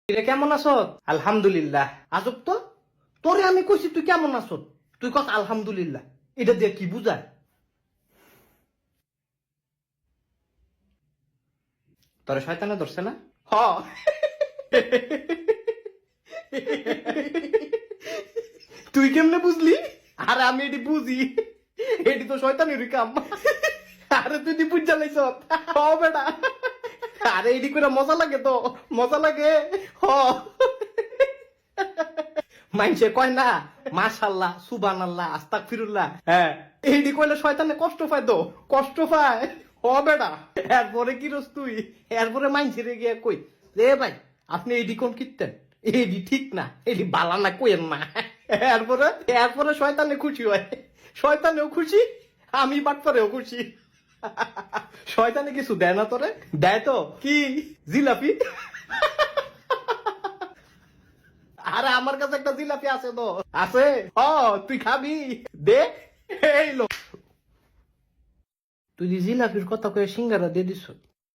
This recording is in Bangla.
কিরে কেমন আছো? আলহামদুলিল্লাহ। আজব তো, তোরে আমি কইছি তুই কেমন আছো, তুই কস আলহামদুলিল্লাহ। এটা দিয়ে কি বুঝায়? তোরে শয়তানে ধরছে না? হ। তুই কেমনে বুঝলি? আরে আমি এটি বুঝি, এটি তো শয়তানেরই কাম। আরে তুই দি বুঝা লাইছ। হ বেটা, আরে এটি করে মজা লাগে তো, মজা লাগে। হ, মাইনসে কয় না মাশাআল্লাহ সুবহানাল্লাহ আস্তাগফিরুল্লাহ, হ্যাঁ এইডি কইলে শয়তানে কষ্ট পায় তো, কষ্ট পায়। হ বেটা, এরপরে কি রস তুই, এরপরে মাইনসে রে গিয়ে কই রে ভাই আপনি এইডি কোন কিনতেন, এইডি ঠিক না, এইডি বালা না কইেন না। এরপরে এরপরে শয়তানে খুশি হয়, শয়তানেও খুশি, আমি বাটপারেও খুশি। শয়তানে কিছু দেয় না তোরে? দেয় তো কি, জিলাপি। আরে আমার কাছে একটা জিলাপি আছে তো, আছে। ও তুই খাবি, দে। এই লো, তুই জিলাপির কথা কয়ে সিঙ্গারা দিয়ে দিস।